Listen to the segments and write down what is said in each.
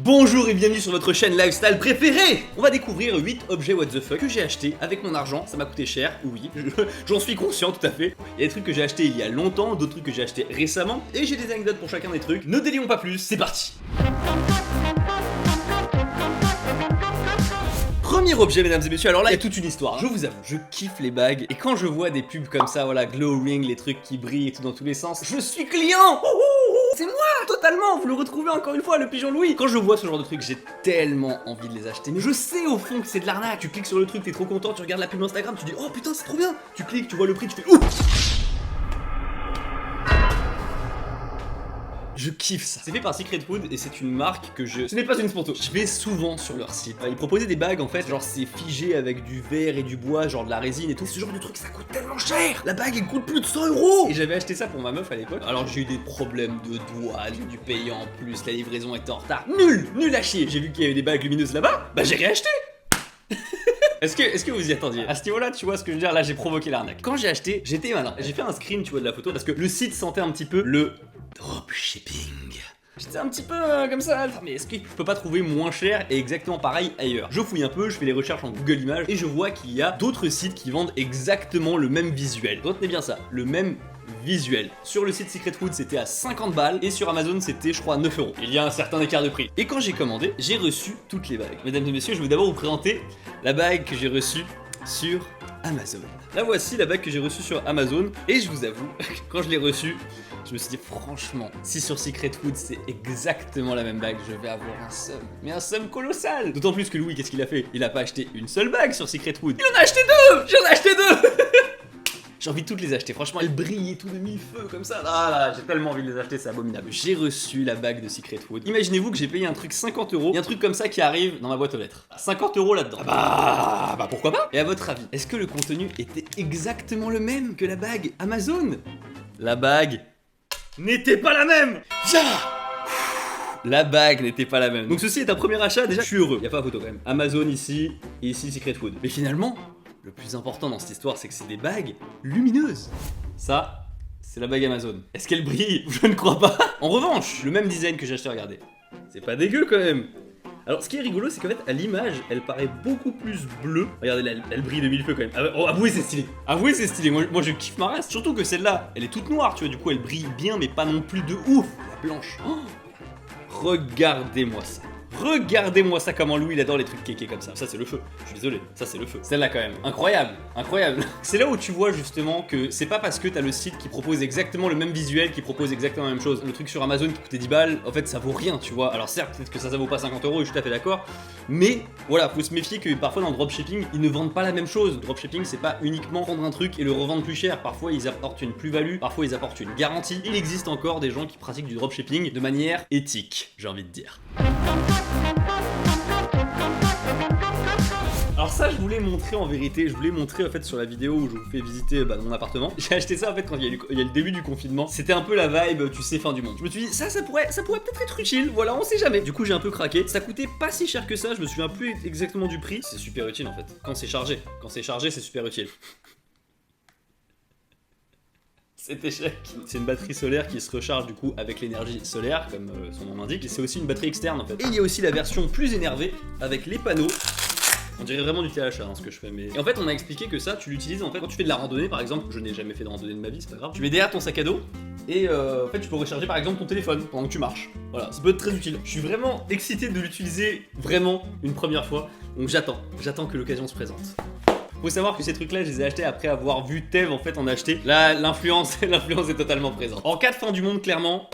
Bonjour et bienvenue sur votre chaîne lifestyle préférée. On va découvrir 8 objets what the fuck que j'ai acheté avec mon argent. Ça m'a coûté cher, oui, j'en suis conscient tout à fait. Il y a des trucs que j'ai acheté il y a longtemps, d'autres trucs que j'ai acheté récemment. Et j'ai des anecdotes pour chacun des trucs. Ne délions pas plus, c'est parti. Premier objet, mesdames et messieurs, alors là il y a toute une histoire. Je vous avoue, je kiffe les bagues. Et quand je vois des pubs comme ça, voilà, glow ring, les trucs qui brillent et tout dans tous les sens, je suis client. C'est moi, totalement. Vous le retrouvez encore une fois, le pigeon Louis. Quand je vois ce genre de trucs, j'ai tellement envie de les acheter. Mais je sais au fond que c'est de l'arnaque. Tu cliques sur le truc, t'es trop content, tu regardes la pub Instagram, tu dis oh putain c'est trop bien. Tu cliques, tu vois le prix, tu fais ouh. Je kiffe ça. C'est fait par Secret Wood et c'est une marque que ce n'est pas une sponsor. Je vais souvent sur leur site. Ils proposaient des bagues en fait, genre c'est figé avec du verre et du bois, genre de la résine et tout. Ce genre de truc ça coûte tellement cher. La bague elle coûte plus de 100 €. Et j'avais acheté ça pour ma meuf à l'époque. Alors j'ai eu des problèmes de douane, j'ai dû payer en plus, la livraison était en retard. Nul à chier. J'ai vu qu'il y avait des bagues lumineuses là-bas, bah j'ai réacheté. Est-ce que vous y attendiez? À ce niveau-là, tu vois ce que je veux dire? Là, j'ai provoqué l'arnaque. Quand j'ai acheté, j'étais malin. J'ai fait un screen, tu vois, de la photo parce que le site sentait un petit peu le dropshipping. J'étais un petit peu comme ça, mais est-ce que je peux pas trouver moins cher et exactement pareil ailleurs? Je fouille un peu, je fais les recherches en Google Images et je vois qu'il y a d'autres sites qui vendent exactement le même visuel. Retenez bien ça, le même visuel. Sur le site Secret Wood c'était à 50 balles et sur Amazon c'était je crois 9 €. Il y a un certain écart de prix. Et quand j'ai commandé, j'ai reçu toutes les bagues. Mesdames et messieurs, je vais d'abord vous présenter la bague que j'ai reçue sur Amazon. Là voici la bague que j'ai reçue sur Amazon et je vous avoue, quand je l'ai reçue, je me suis dit franchement, si sur Secret Wood c'est exactement la même bague, je vais avoir un seum, mais un seum colossal. D'autant plus que Louis, qu'est-ce qu'il a fait? Il a pas acheté une seule bague sur Secret Wood, il en a acheté deux. J'en ai acheté deux. J'ai envie de toutes les acheter, franchement elles brillent et tout de mille feux comme ça. Ah là, j'ai tellement envie de les acheter, c'est abominable. J'ai reçu la bague de Secret Wood. Imaginez-vous que j'ai payé un truc 50 €, et un truc comme ça qui arrive dans ma boîte aux lettres. 50 € là-dedans. Bah pourquoi pas? Et à votre avis, est-ce que le contenu était exactement le même que la bague Amazon? La bague n'était pas la même. La bague n'était pas la même. Donc ceci est un premier achat, déjà je suis heureux. Y a pas photo quand même. Amazon ici, et ici Secret Wood. Mais finalement, le plus important dans cette histoire, c'est que c'est des bagues lumineuses. Ça, c'est la bague Amazon. Est-ce qu'elle brille? Je ne crois pas. En revanche, le même design que j'ai acheté, regardez. C'est pas dégueu quand même. Alors, ce qui est rigolo, c'est qu'en fait, à l'image, elle paraît beaucoup plus bleue. Regardez, là, elle brille de mille feux quand même. Oh, avouez, c'est stylé. Avouez, c'est stylé. Moi, je kiffe ma race. Surtout que celle-là, elle est toute noire, tu vois. Du coup, elle brille bien, mais pas non plus de ouf. La blanche. Oh, regardez-moi ça. Regardez-moi ça, comment Louis il adore les trucs kékés comme ça. Ça c'est le feu, je suis désolé, ça c'est le feu. Celle-là quand même, incroyable, incroyable. C'est là où tu vois justement que c'est pas parce que t'as le site qui propose exactement le même visuel, qui propose exactement la même chose. Le truc sur Amazon qui coûtait 10 balles, en fait ça vaut rien, tu vois. Alors certes, peut-être que ça vaut pas 50 €, et je suis tout à fait d'accord. Mais voilà, faut se méfier que parfois dans le dropshipping, ils ne vendent pas la même chose. Le dropshipping c'est pas uniquement prendre un truc et le revendre plus cher. Parfois ils apportent une plus-value, parfois ils apportent une garantie. Il existe encore des gens qui pratiquent du dropshipping de manière éthique, j'ai envie de dire. Alors ça je voulais montrer en vérité, je voulais montrer en fait sur la vidéo où je vous fais visiter mon appartement. J'ai acheté ça en fait quand il y a le début du confinement. C'était un peu la vibe, tu sais, fin du monde. Je me suis dit ça pourrait peut-être être utile, voilà, on sait jamais. Du coup j'ai un peu craqué, ça coûtait pas si cher que ça, je me souviens plus exactement du prix. C'est super utile en fait, quand c'est chargé c'est super utile. Cet échec. C'est une batterie solaire qui se recharge du coup avec l'énergie solaire, comme son nom l'indique, et c'est aussi une batterie externe en fait. Et il y a aussi la version plus énervée avec les panneaux. On dirait vraiment du THA ce que je fais, mais... Et en fait on m'a expliqué que ça tu l'utilises en fait quand tu fais de la randonnée par exemple. Je n'ai jamais fait de randonnée de ma vie, c'est pas grave. Tu mets derrière ton sac à dos et en fait tu peux recharger par exemple ton téléphone pendant que tu marches. Voilà, ça peut être très utile. Je suis vraiment excité de l'utiliser vraiment une première fois. Donc j'attends que l'occasion se présente. Faut savoir que ces trucs là je les ai achetés après avoir vu Tev en fait en acheter. Là l'influence est totalement présente. En cas de fin du monde clairement,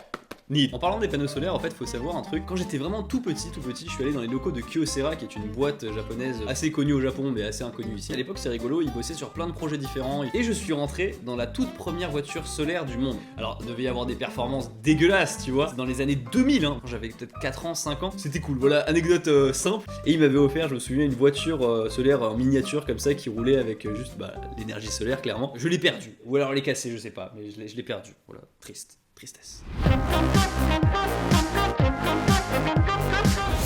ni. En parlant des panneaux solaires, en fait, faut savoir un truc. Quand j'étais vraiment tout petit, je suis allé dans les locaux de Kyocera, qui est une boîte japonaise assez connue au Japon, mais assez inconnue ici. À l'époque, c'est rigolo, ils bossaient sur plein de projets différents. Et je suis rentré dans la toute première voiture solaire du monde. Alors, il devait y avoir des performances dégueulasses, tu vois. C'est dans les années 2000, hein, quand j'avais peut-être 4 ans, 5 ans. C'était cool. Voilà, anecdote simple. Et il m'avait offert, je me souviens, une voiture solaire en miniature comme ça, qui roulait avec juste l'énergie solaire, clairement. Je l'ai perdu. Ou alors elle est cassée, je sais pas, mais je l'ai perdu. Voilà, tristesse.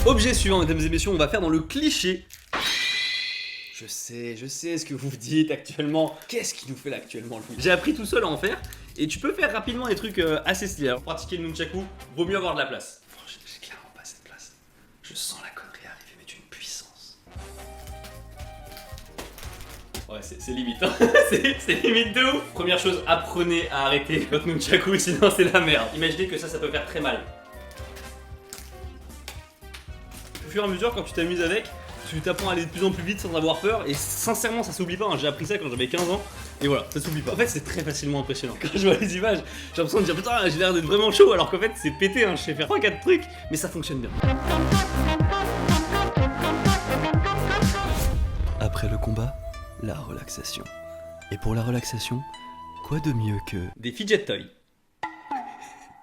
Objet suivant, mesdames et messieurs, on va faire dans le cliché. Je sais ce que vous vous dites actuellement. Qu'est-ce qu'il nous fait là actuellement, Louis? J'ai appris tout seul à en faire, et tu peux faire rapidement des trucs assez stylés. Alors, pour pratiquer le nunchaku, vaut mieux avoir de la place. Franchement, j'ai clairement pas assez de place. Ouais, c'est limite, hein. c'est limite de ouf. Première chose, apprenez à arrêter votre nunchaku, sinon c'est la merde. Imaginez que ça peut faire très mal. Au fur et à mesure, quand tu t'amuses avec, tu t'apprends à aller de plus en plus vite sans avoir peur. Et sincèrement, ça s'oublie pas, hein. J'ai appris ça quand j'avais 15 ans. Et voilà, ça s'oublie pas. En fait, c'est très facilement impressionnant. Quand je vois les images, j'ai l'impression de dire putain, j'ai l'air d'être vraiment chaud. Alors qu'en fait, c'est pété, hein. Je sais faire 3-4 trucs, mais ça fonctionne bien. Après le combat, la relaxation. Et pour la relaxation, quoi de mieux que... des fidget toys.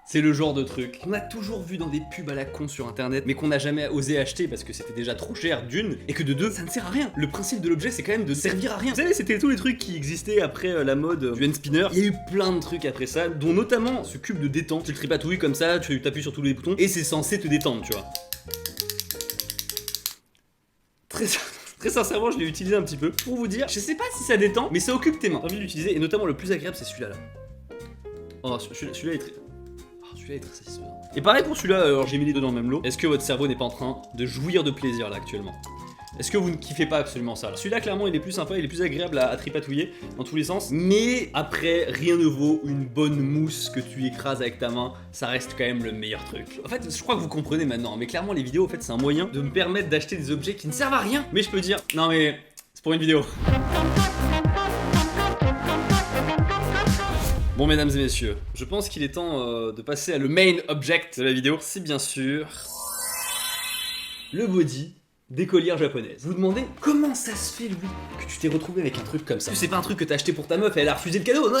C'est le genre de truc qu'on a toujours vu dans des pubs à la con sur internet, mais qu'on n'a jamais osé acheter parce que c'était déjà trop cher d'une, et que de deux, ça ne sert à rien. Le principe de l'objet, c'est quand même de servir à rien. Vous savez, c'était tous les trucs qui existaient après la mode du hand spinner. Il y a eu plein de trucs après ça, dont notamment ce cube de détente. Tu le tripatouilles comme ça, tu t'appuies sur tous les boutons, et c'est censé te détendre, tu vois. Très sincèrement, je l'ai utilisé un petit peu pour vous dire, je sais pas si ça détend, mais ça occupe tes mains. J'ai envie de l'utiliser, et notamment le plus agréable, c'est celui-là. Oh, celui-là est très... Celui-là est très satisfaisant. Et pareil pour celui-là, alors j'ai mis les deux dans le même lot. Est-ce que votre cerveau n'est pas en train de jouir de plaisir là actuellement? Est-ce que vous ne kiffez pas absolument ça là? Celui-là clairement il est plus sympa, il est plus agréable à tripatouiller dans tous les sens. Mais après, rien ne vaut une bonne mousse que tu écrases avec ta main. Ça reste quand même le meilleur truc. En fait, je crois que vous comprenez maintenant. Mais clairement les vidéos, en fait, c'est un moyen de me permettre d'acheter des objets qui ne servent à rien. Mais je peux dire, non mais c'est pour une vidéo. Bon mesdames et messieurs, je pense qu'il est temps de passer à le main object de la vidéo. C'est bien sûr le body d'écolière japonaise. Vous vous demandez comment ça se fait, Louis, que tu t'es retrouvé avec un truc comme ça? C'est pas un truc que t'as acheté pour ta meuf et elle a refusé le cadeau.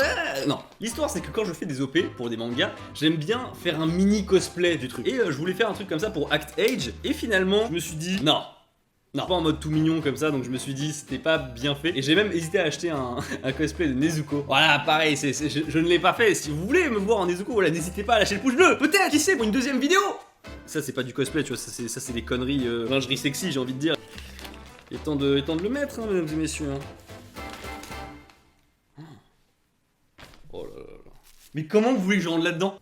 Non, l'histoire c'est que quand je fais des OP pour des mangas, j'aime bien faire un mini cosplay du truc. Et je voulais faire un truc comme ça pour Act Age. Et finalement, je me suis dit non, pas en mode tout mignon comme ça, donc je me suis dit c'était pas bien fait. Et j'ai même hésité à acheter un cosplay de Nezuko. Voilà, pareil, je ne l'ai pas fait. Si vous voulez me voir en Nezuko, voilà, n'hésitez pas à lâcher le pouce bleu. Peut-être, qui sait, pour une deuxième vidéo. Ça c'est pas du cosplay, tu vois, ça c'est des conneries, lingerie sexy, j'ai envie de dire. Il est temps de le mettre, hein, mesdames et messieurs. Hein. Oh là là là. Mais comment vous voulez que je rentre là-dedans?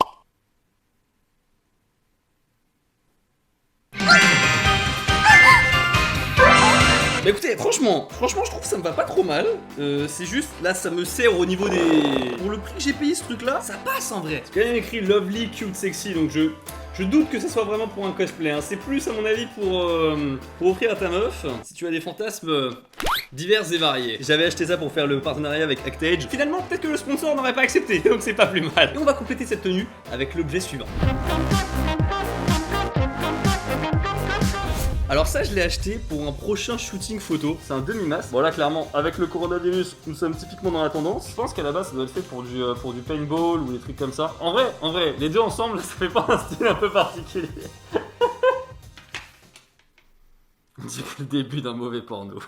Bah écoutez, franchement, je trouve que ça me va pas trop mal. C'est juste, là, ça me sert au niveau des... Pour le prix que j'ai payé ce truc-là, ça passe en vrai. C'est quand même écrit Lovely, Cute, Sexy, donc je doute que ça soit vraiment pour un cosplay. Hein. C'est plus, à mon avis, pour offrir à ta meuf, si tu as des fantasmes divers et variés. J'avais acheté ça pour faire le partenariat avec Act Age. Finalement, peut-être que le sponsor n'aurait pas accepté, donc c'est pas plus mal. Et on va compléter cette tenue avec l'objet suivant. Alors ça je l'ai acheté pour un prochain shooting photo, c'est un demi-masque. Bon là clairement avec le coronavirus nous sommes typiquement dans la tendance. Je pense qu'à la base ça doit être fait pour du paintball ou des trucs comme ça. En vrai, les deux ensemble ça fait pas un style un peu particulier. On dirait le début d'un mauvais porno.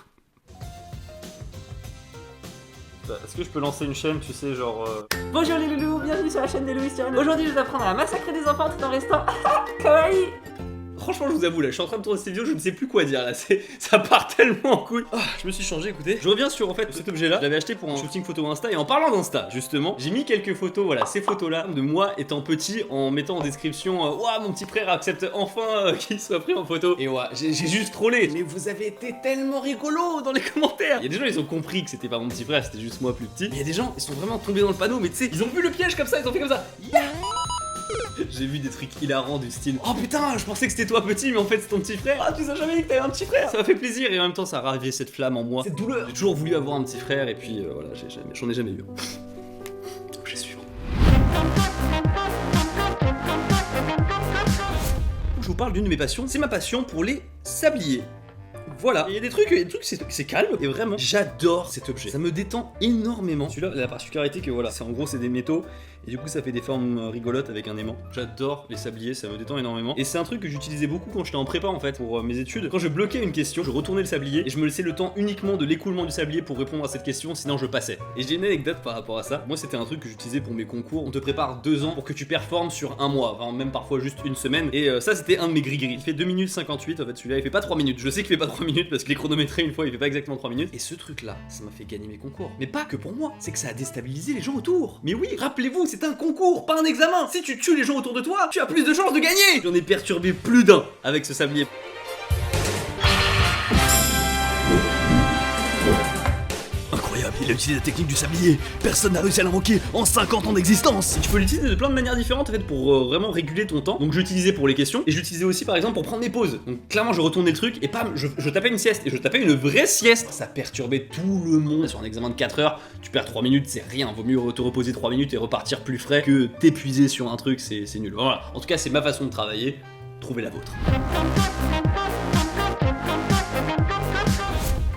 Est-ce que je peux lancer une chaîne, tu sais, genre... Bonjour les loulous, bienvenue sur la chaîne de Louis Cyrano. Aujourd'hui je vais apprendre à massacrer des enfants tout en restant kawaii. Franchement, je vous avoue, là, je suis en train de tourner cette vidéo, je ne sais plus quoi dire, là, ça part tellement en couille. Oh, je me suis changé, écoutez. Je reviens sur, en fait, cet objet-là. Je l'avais acheté pour un shooting photo Insta, et en parlant d'Insta, justement, j'ai mis quelques photos, voilà, ces photos-là, de moi étant petit, en mettant en description, ouah, mon petit frère accepte enfin qu'il soit pris en photo. Et ouais, j'ai juste trollé. Mais vous avez été tellement rigolo dans les commentaires. Il y a des gens, ils ont compris que c'était pas mon petit frère, c'était juste moi plus petit. Mais il y a des gens, ils sont vraiment tombés dans le panneau, mais tu sais, ils ont vu le piège comme ça, ils ont fait comme ça. Yeah. J'ai vu des trucs hilarants du style oh putain, je pensais que c'était toi petit, mais en fait c'est ton petit frère. Ah, tu sais jamais dit que t'avais un petit frère. Ça m'a fait plaisir et en même temps ça a ravivé cette flamme en moi, cette douleur. J'ai toujours voulu avoir un petit frère et puis voilà, j'en ai jamais eu. Objet suivant. Je vous parle d'une de mes passions, c'est ma passion pour les sabliers. Voilà, il y a des trucs c'est calme et vraiment j'adore cet objet. Ça me détend énormément. Celui-là, la particularité que voilà, c'est en gros c'est des métaux et du coup ça fait des formes rigolotes avec un aimant. J'adore les sabliers, ça me détend énormément. Et c'est un truc que j'utilisais beaucoup quand j'étais en prépa en fait pour mes études. Quand je bloquais une question, je retournais le sablier et je me laissais le temps uniquement de l'écoulement du sablier pour répondre à cette question, sinon je passais. Et j'ai une anecdote par rapport à ça. Moi c'était un truc que j'utilisais pour mes concours. On te prépare 2 ans pour que tu performes sur un mois, enfin même parfois juste une semaine. Et ça c'était un de mes gris-gris. Il fait 2 minutes 58 en fait, celui-là il fait pas 3 minutes. Je sais qu'il fait pas 3 minutes parce que les chronométrés une fois il fait pas exactement 3 minutes. Et ce truc là, ça m'a fait gagner mes concours. Mais pas que pour moi, c'est que ça a déstabilisé les gens autour. Mais oui, rappelez-vous, c'est un concours, pas un examen. Si tu tues les gens autour de toi, tu as plus de chances de gagner. J'en ai perturbé plus d'un avec ce sablier. Il a utilisé la technique du sablier. Personne n'a réussi à l'invoquer en 50 ans d'existence. Tu peux l'utiliser de plein de manières différentes en fait pour vraiment réguler ton temps. Donc je l'utilisais pour les questions et je l'utilisais aussi par exemple pour prendre mes pauses. Donc clairement je retournais le truc et pam, je tapais une sieste et je tapais une vraie sieste. Ça perturbait tout le monde. Sur un examen de 4 heures, tu perds 3 minutes, c'est rien. Vaut mieux te reposer 3 minutes et repartir plus frais que t'épuiser sur un truc, c'est nul. Voilà. En tout cas, c'est ma façon de travailler. Trouvez la vôtre.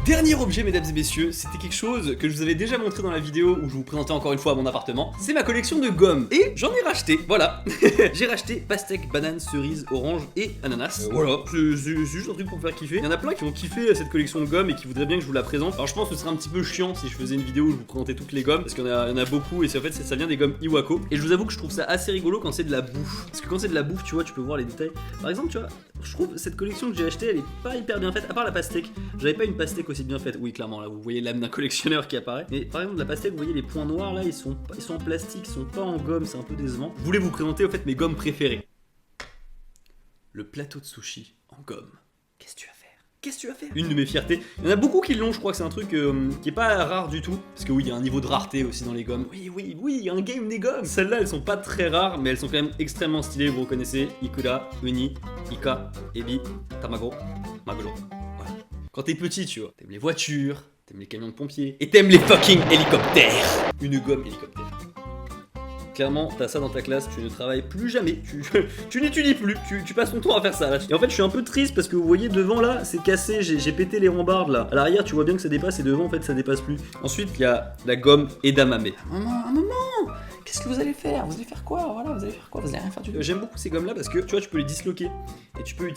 Dernier objet, mesdames et messieurs, c'était quelque chose que je vous avais déjà montré dans la vidéo où je vous présentais encore une fois mon appartement. C'est ma collection de gommes. Et j'en ai racheté, voilà. J'ai racheté pastèque, banane, cerise, orange et ananas. Voilà, c'est juste un truc pour me faire kiffer. Il y en a plein qui vont kiffer cette collection de gommes et qui voudraient bien que je vous la présente. Alors je pense que ce serait un petit peu chiant si je faisais une vidéo où je vous présentais toutes les gommes, parce qu'il y en a beaucoup et en fait ça vient des gommes Iwako. Et je vous avoue que je trouve ça assez rigolo quand c'est de la bouffe. Parce que quand c'est de la bouffe, tu vois, tu peux voir les détails. Par exemple, tu vois, je trouve cette collection que j'ai achetée, elle est pas hyper bien faite, à part la pastèque. J'avais pas une pastèque aussi bien faite. Oui, clairement, là, vous voyez l'âme d'un collectionneur qui apparaît. Mais par exemple, la pastèque, vous voyez les points noirs là, ils sont en plastique, ils sont pas en gomme, c'est un peu décevant. Je voulais vous présenter, au fait, mes gommes préférées. Le plateau de sushi en gomme. Qu'est-ce que tu vas faire? Qu'est-ce que tu vas faire? Une de mes fiertés. Il y en a beaucoup qui l'ont, je crois que c'est un truc qui est pas rare du tout. Parce que oui, il y a un niveau de rareté aussi dans les gommes. Oui, il y a un game des gommes. Celles-là, elles sont pas très rares, mais elles sont quand même extrêmement stylées. Vous reconnaissez Ikura, Uni, Ika, Ebi, Tamago, Maguro. Voilà. Quand t'es petit, tu vois, t'aimes les voitures, t'aimes les camions de pompiers, et t'aimes les fucking hélicoptères. Une gomme hélicoptère. Clairement, t'as ça dans ta classe, tu ne travailles plus jamais, tu n'étudies plus, tu passes ton temps à faire ça là. Et en fait, je suis un peu triste parce que vous voyez devant là, c'est cassé, j'ai pété les rambardes là. À l'arrière, tu vois bien que ça dépasse et devant en fait, ça dépasse plus. Ensuite, il y a la gomme Edamame. Maman, qu'est-ce que vous allez faire? Vous allez faire quoi? Voilà, vous allez faire quoi? Vous allez rien faire du tout. J'aime beaucoup ces gommes là parce que tu vois, tu peux les disloquer et tu peux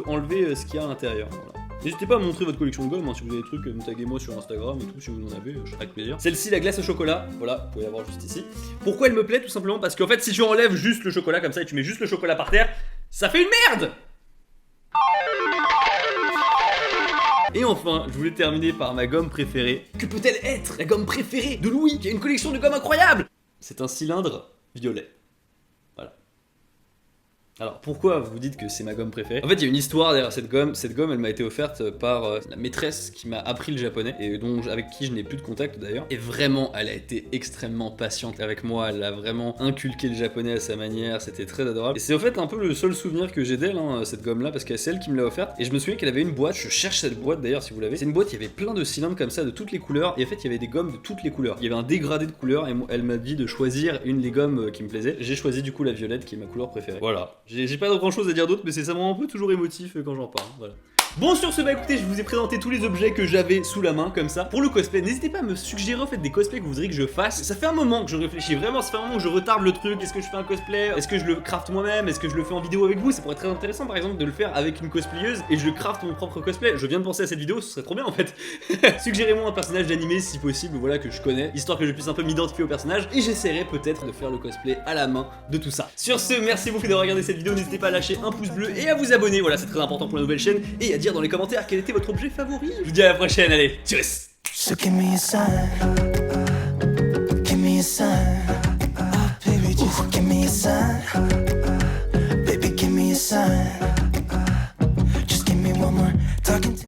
enlever ce qu'il y a à l'intérieur. Voilà. N'hésitez pas à me montrer votre collection de gommes, hein, si vous avez des trucs, me taguez-moi sur Instagram et tout, si vous en avez, avec plaisir. Celle-ci, la glace au chocolat, voilà, vous pouvez la voir juste ici. Pourquoi elle me plaît? Tout simplement parce qu'en fait, si tu enlèves juste le chocolat comme ça et tu mets juste le chocolat par terre, ça fait une merde! Et enfin, je voulais terminer par ma gomme préférée. Que peut-elle être la gomme préférée de Louis, qui a une collection de gommes incroyable? C'est un cylindre violet. Voilà. Alors pourquoi vous dites que c'est ma gomme préférée? En fait il y a une histoire derrière cette gomme. Cette gomme elle m'a été offerte par la maîtresse qui m'a appris le japonais et avec qui je n'ai plus de contact d'ailleurs. Et vraiment elle a été extrêmement patiente avec moi, elle a vraiment inculqué le japonais à sa manière, c'était très adorable. Et c'est en fait un peu le seul souvenir que j'ai d'elle, hein, cette gomme là, parce que c'est elle qui me l'a offerte. Et je me souviens qu'elle avait une boîte, je cherche cette boîte d'ailleurs si vous l'avez. C'est une boîte, il y avait plein de cylindres comme ça de toutes les couleurs et en fait il y avait des gommes de toutes les couleurs. Il y avait un dégradé de couleurs et elle m'a dit de choisir une des gommes qui me plaisait. J'ai choisi du coup la violette qui est ma couleur préférée. Voilà, j'ai pas grand chose à dire d'autre, mais c'est ça un peu toujours émotif quand j'en parle. Voilà. Bon, sur ce, bah écoutez, je vous ai présenté tous les objets que j'avais sous la main, comme ça. Pour le cosplay, n'hésitez pas à me suggérer en fait des cosplays que vous voudriez que je fasse. Ça fait un moment que je réfléchis, vraiment, ça fait un moment que je retarde le truc. Est-ce que je fais un cosplay? Est-ce que je le craft moi-même? Est-ce que je le fais en vidéo avec vous? Ça pourrait être très intéressant par exemple de le faire avec une cosplayeuse et je craft mon propre cosplay. Je viens de penser à cette vidéo, ce serait trop bien en fait. Suggérez-moi un personnage d'animé si possible, voilà, que je connais, histoire que je puisse un peu m'identifier au personnage et j'essaierai peut-être de faire le cosplay à la main de tout ça. Sur ce, merci beaucoup d'avoir regardé cette vidéo, n'hésitez pas à lâcher un pouce bleu et à vous abonner, voilà, c'est très important pour la nouvelle chaîne, et à dire dans les commentaires quel était votre objet favori. Je vous dis à la prochaine, allez, tchuss. So give me a sign, give me a sign, baby, just give me a sign.